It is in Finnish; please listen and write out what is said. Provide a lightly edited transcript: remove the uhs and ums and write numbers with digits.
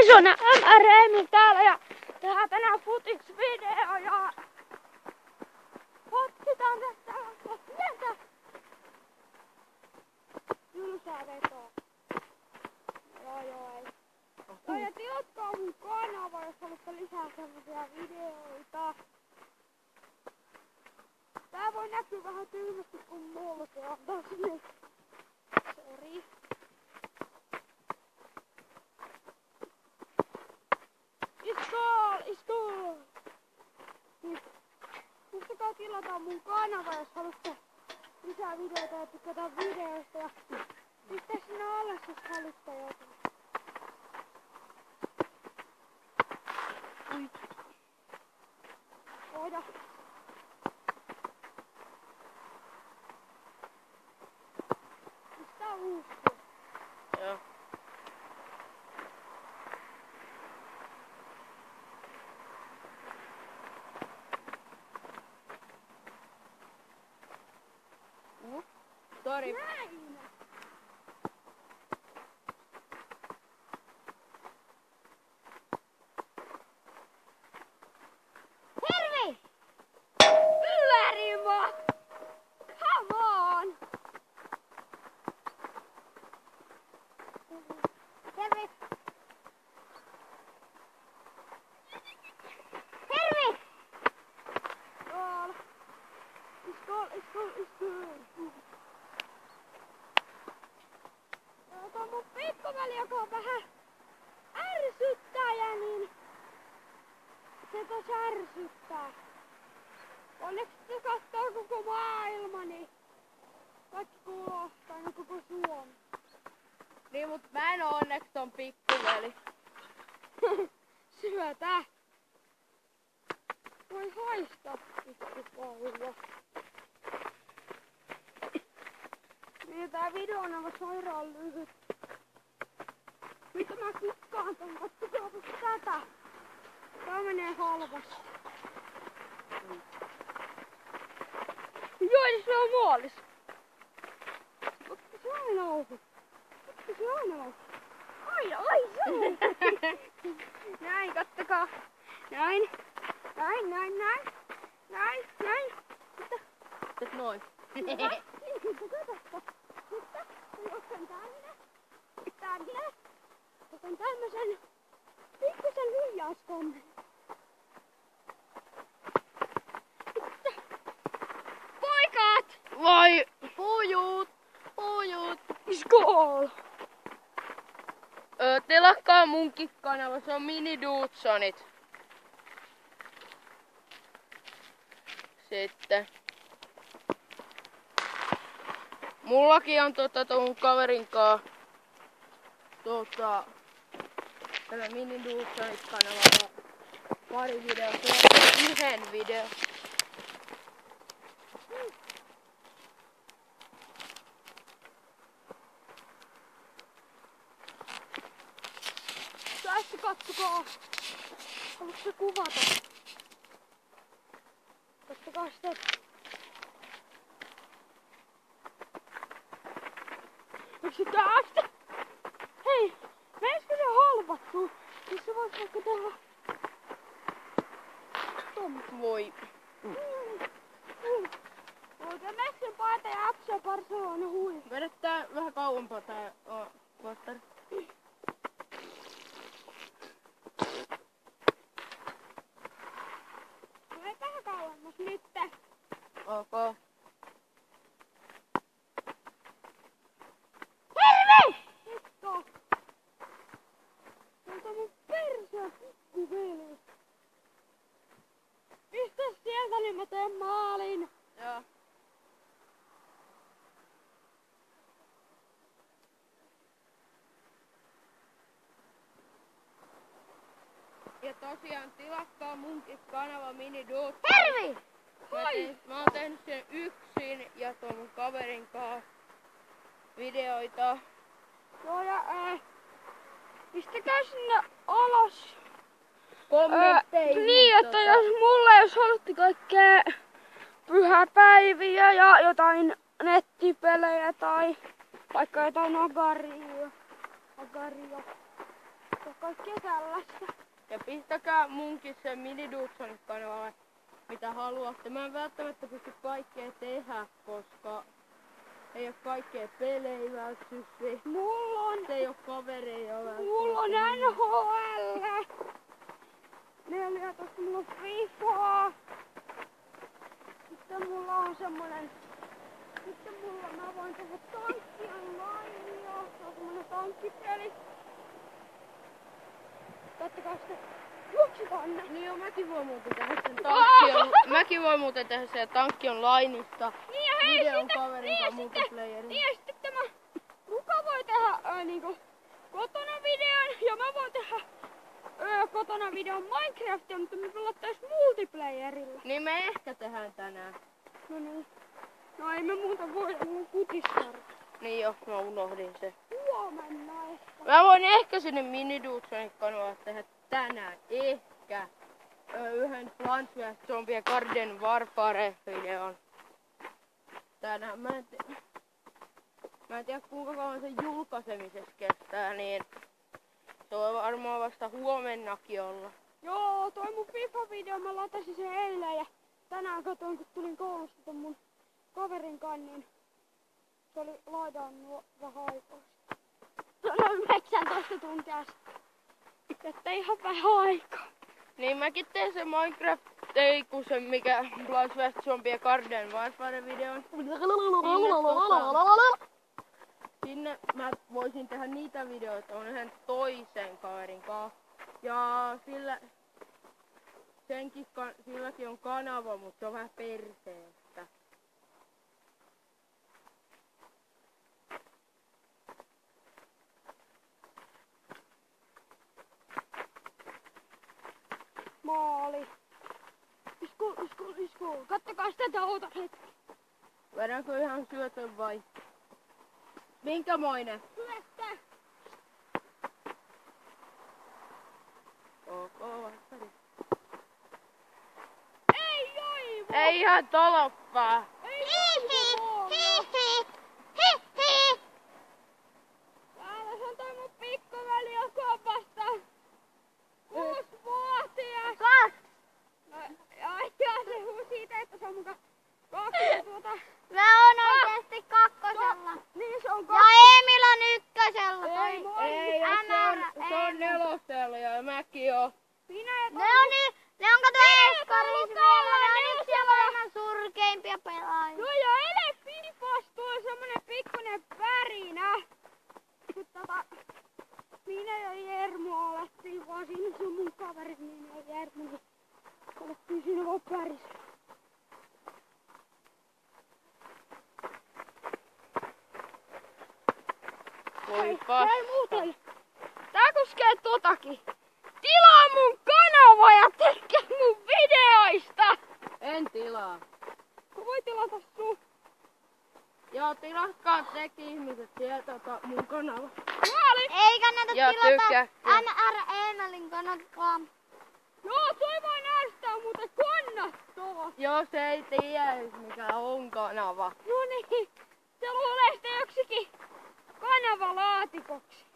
Guys, on MRM täällä ja tehdään tänään futiks-video ja potkitaan tästä pientä tylsää vetoa. Joo ei. Ja tilatkaa mun kanava, jos haluatte lisää semmosia videoita. Tää voi näkyä vähän tyhmästi kun mulke on tossa nyt. Sori. Iskoo! Muistakaa tilata mun kanava, jos haluatte lisää videoita ja tykätä videoista. Ja pistä sinne alas, jos haluatte jotain. Oida. Mistä uustuu? Joo. Sori. Näin! Terve! Kyllä Rimo! Come on! Terve! Terve! Iskoo! Tuo mun pikkuveli, joka on vähän ärsyttäjä, niin se tos ärsyttää. Onneksi se kattoo koko maailma, niin kaikki kuuluu, tai koko Suomi. Niin, mut mä en oo onneksi ton pikkuveli. Syötä! Voi haistaa pikkupallo. Niin tää video on aivan sairaan lyhyt. Mitä mä kukkaan ton, katsokaa tätä. Tää menee halvasti. Joo, eli se on maalis. Otta se aina auki. Ai se on. Näin, kattokaa. Näin. Nyt noin. Tänne. Otan tämmösen pikkusen lyijäskommen. Poikaat! Vai pujut. Skål! Telakkaa munkin kanava, se on Mini Dudsonit. Sitten. Mullakin on ton kaverin kaa tällä Mini Dudsonit kanavalla pari videota ja yhden video. Tässä kattokaa. Haluatko se kuvata? Kattokaa sitä. Onko se tästä? Hei, meisikö se halvattuu? Siis se vois vaikka tehdä tommoista. Voi. Oikein Messin paita ja FC Barcelona hui. Vedetään vähän kauempaa tää vattari. Mene vähän kauemmas nyt. Ok. Terve! Hitto! Tuolta mun perseen pikkuveli. Pistä sieltä niin mä teen maalin. Joo. Ja tosiaan tilatkaa munkin kanava Mini Dudsonit. Terve! Mä oon tehnyt sen yksin ja tuon mun kaverin kaa videoita. Joo ja pistäkää sinne alas. Kommentteihin. Niin, että jos haluatte kaikkea pyhäpäiviä ja jotain nettipelejä tai vaikka jotain agaria. kaikkea tällaista. Ja pistäkää munkin se Mini Dudsonin kanavalle, mitä haluatte. Mä en välttämättä pysty kaikkea tehdä, koska ei oo kaikkea pelejä välttämättä. Mulla on... Ei oo kavereja välttämättä. Mulla on NHL. 14, mulla on FIFA. Sitten mulla on semmonen... mä voin tehdä tankkien lainia. Se on semmonen tankkipeli. Kattokaa sitä. Juokse tonne. Niin joo, mäkin voin muuten tehdä sen tankki on lainista. Niin ja hei, videon kaverin kanssa multiplayerin. Niin ja sitten tämä Ruka voi tehdä niinku kotona videon ja mä voin tehdä kotona videon Minecraftia, mutta me pelattais multiplayerilla. Niin me ehkä tehdään tänään. No niin. No ei me muuta voi, mulla on kutistarka. Niin joo, mä unohdin se. Huomenna ehkä. Mä voin ehkä sinne Mini Dudsonin kanavalle tehdä tänään. Ehkä. Yhden Plants vs Zombie Garden Warfare videon. Tänään mä en tiedä kuinka kauan sen julkaisemisessa kestää, niin se on varmaan vasta huomennakin olla. Joo, toi mun FIFA-video mä latasin sen eilen ja tänään katoin kun tulin koulusta ton mun kaverin kanssa, niin se oli laidannut vähän aikaa. Se on noin 19 tuntia sitten. Että ihan vähän aikaa. Niin mäkin teen sen Minecraft, ei kun se mikä Plants vs Zombie Garden Warfare videon. Sinne mä voisin tehdä niitä videoita on yhden toisen kaverin kanssa. Ja silläkin on kanava, mutta se on vähän perseestä. Maali. Isku. Kattokaa sitä outa hetki. Vedänkö ihan syötön vai? Minkämoinen? Syöttä. Ok, vastari. Ei joivo. Ei ihan toloppaa. Ei joivo. Täällä se on toi mun pikkuveli, joka on vasta 6-vuotias. Ja se huusi että se on muka 2 Mä oon oikeesti kakkosella. Niin se on Ja Emil on ykkösellä. Ei, moi. Ei, se on 4. ja mäkin oon. Ne on kato eskaris vielä. Ne on yksi maailman surkeimpia pelaajia. Joo ja ele Filipasta tulee semmonen pikkunen värinä. Kun minä ja Jermu alettiin vaan siinä, se on mun kaverit, minä ja Jermu, niin alettiin siinä vaan pärissä. Voi pasta. Hei muuten, tää koskee totakin. Tilaa mun kanava ja tekee mun videoista! En tilaa. Kun voi tilata sun. Joo, tilatkaa tekin ihmiset sieltä mun kanava. Maali! Ei kannata Ja tilata tykkääkää. NR Emelin kannattaa. Joo, toi voi näyttää muuten kannattaa. Jos ei tiedä mikä on kanava. No niin, se luulee sitä joksikin kanavalaatikoksi.